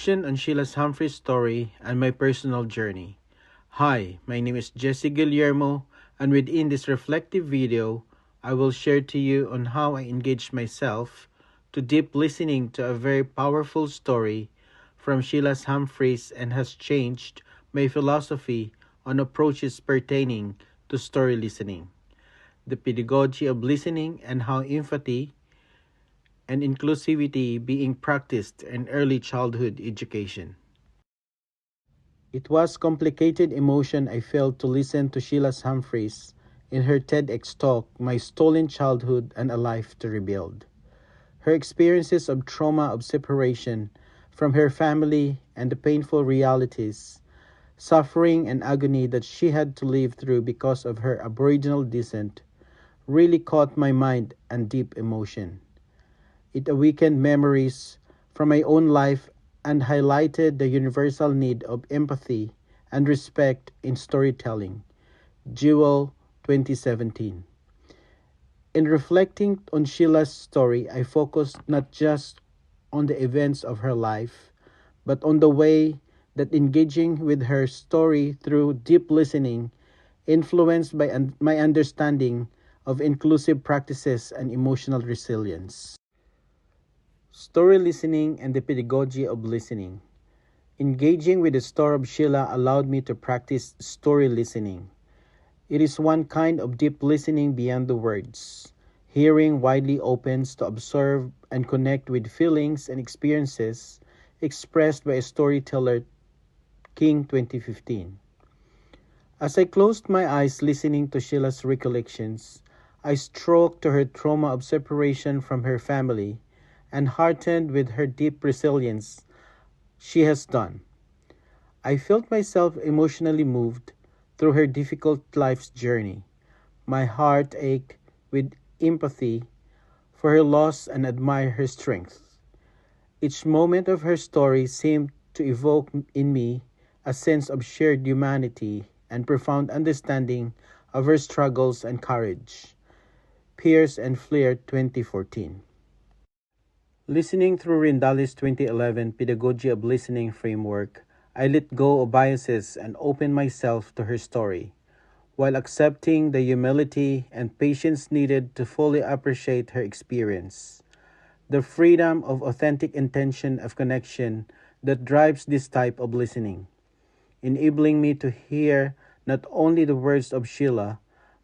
Reflection on Sheila Humphrey's story and my personal journey. Hi, my name is Jesse Guillermo, and within this reflective video, I will share to you on how I engaged myself to deep listening to a very powerful story from Sheila Humphreys and has changed my philosophy on approaches pertaining to story listening, the pedagogy of listening, and how empathy and inclusivity being practiced in early childhood education. It was complicated emotion I felt to listen to Sheila Humphreys in her TEDx talk, My Stolen Childhood and a Life to Rebuild. Her experiences of trauma of separation from her family and the painful realities, suffering and agony that she had to live through because of her Aboriginal descent really caught my mind and deep emotion. It awakened memories from my own life and highlighted the universal need of empathy and respect in storytelling. Jewel 2017. In reflecting on Sheila's story, I focused not just on the events of her life, but on the way that engaging with her story through deep listening, influenced by my understanding of inclusive practices and emotional resilience. Story listening and the pedagogy of listening. Engaging with the story of Sheila allowed me to practice story listening. It is one kind of deep listening beyond the words. Hearing widely opens to observe and connect with feelings and experiences expressed by a storyteller, King 2015. As I closed my eyes listening to Sheila's recollections, I stroked to her trauma of separation from her family and heartened with her deep resilience she has done. I felt myself emotionally moved through her difficult life's journey. My heart ached with empathy for her loss and admired her strength. Each moment of her story seemed to evoke in me a sense of shared humanity and profound understanding of her struggles and courage. Pierce and Flair 2014. Listening through Rindali's 2011 Pedagogy of Listening framework, I let go of biases and opened myself to her story, while accepting the humility and patience needed to fully appreciate her experience. The freedom of authentic intention of connection that drives this type of listening, enabling me to hear not only the words of Sheila,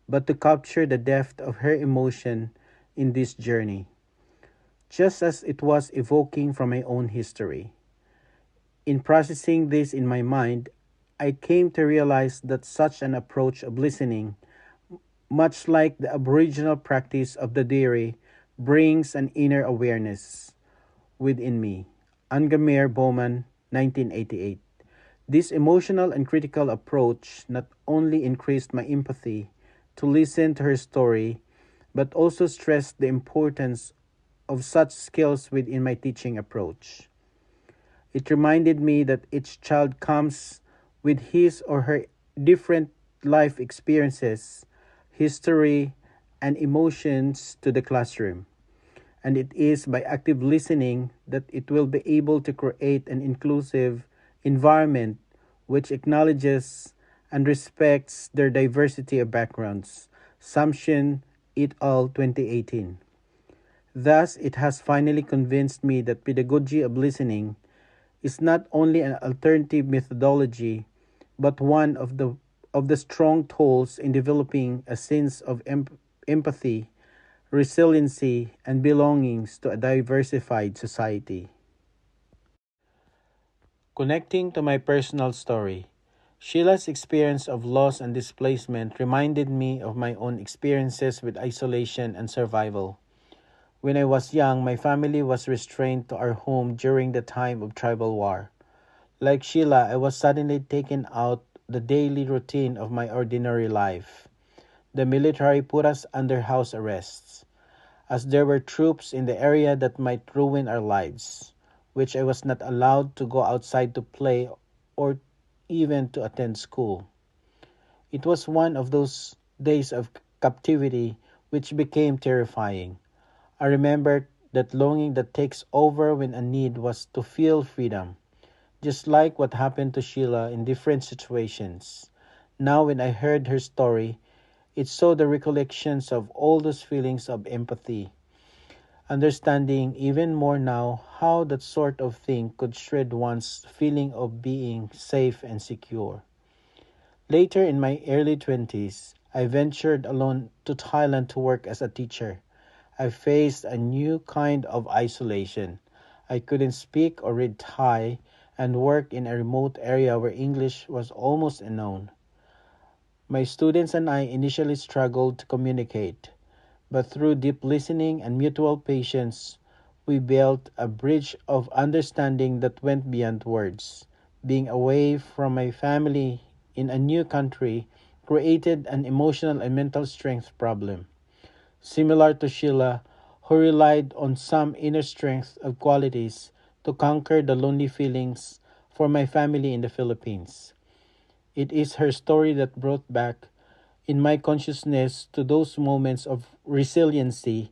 but to capture the depth of her emotion in this journey, just as it was evoking from my own history. In processing this in my mind, I came to realize that such an approach of listening, much like the Aboriginal practice of the dairy, brings an inner awareness within me. Angamere Bowman, 1988. This emotional and critical approach not only increased my empathy to listen to her story, but also stressed the importance of such skills within my teaching approach. It reminded me that each child comes with his or her different life experiences, history, and emotions to the classroom. And it is by active listening that it will be able to create an inclusive environment which acknowledges and respects their diversity of backgrounds. Samshin et al. 2018. Thus, it has finally convinced me that pedagogy of listening is not only an alternative methodology, but one of the strong tools in developing a sense of empathy, resiliency, and belongings to a diversified society. Connecting to my personal story, Sheila's experience of loss and displacement reminded me of my own experiences with isolation and survival. When I was young, my family was restrained to our home during the time of tribal war. Like Sheila, I was suddenly taken out the daily routine of my ordinary life. The military put us under house arrests, as there were troops in the area that might ruin our lives, which I was not allowed to go outside to play or even to attend school. It was one of those days of captivity which became terrifying. I remember that longing that takes over when a need was to feel freedom, just like what happened to Sheila in different situations. Now, when I heard her story, it saw the recollections of all those feelings of empathy, understanding even more now how that sort of thing could shred one's feeling of being safe and secure. Later in my early 20s, I ventured alone to Thailand to work as a teacher. I faced a new kind of isolation. I couldn't speak or read Thai and worked in a remote area where English was almost unknown. My students and I initially struggled to communicate, but through deep listening and mutual patience, we built a bridge of understanding that went beyond words. Being away from my family in a new country created an emotional and mental strength problem. Similar to Sheila, who relied on some inner strength of qualities to conquer the lonely feelings for my family in the Philippines. It is her story that brought back in my consciousness to those moments of resiliency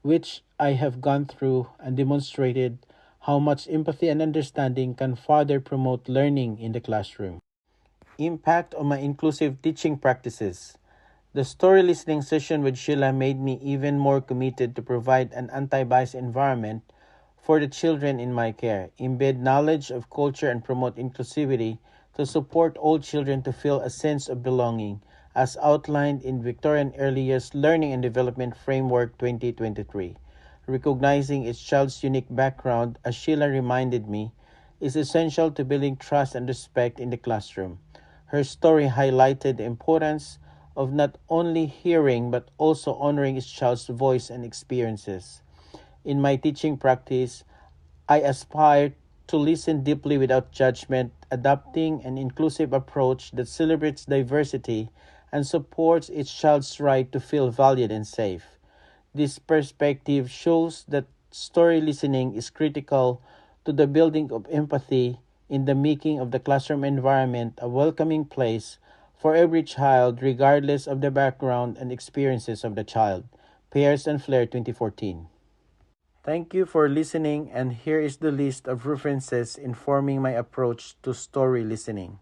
which I have gone through and demonstrated how much empathy and understanding can further promote learning in the classroom. Impact on my inclusive teaching practices. The story listening session with Sheila made me even more committed to provide an anti-bias environment for the children in my care, embed knowledge of culture and promote inclusivity to support all children to feel a sense of belonging as outlined in Victorian Early Years Learning and Development Framework 2023. Recognizing each child's unique background, as Sheila reminded me, is essential to building trust and respect in the classroom. Her story highlighted the importance of not only hearing but also honoring each child's voice and experiences. In my teaching practice, I aspire to listen deeply without judgment, adopting an inclusive approach that celebrates diversity and supports each child's right to feel valued and safe. This perspective shows that story listening is critical to the building of empathy in the making of the classroom environment a welcoming place for every child regardless of the background and experiences of the child. Pearce and Flair 2014. Thank you for listening, and here is the list of references informing my approach to story listening.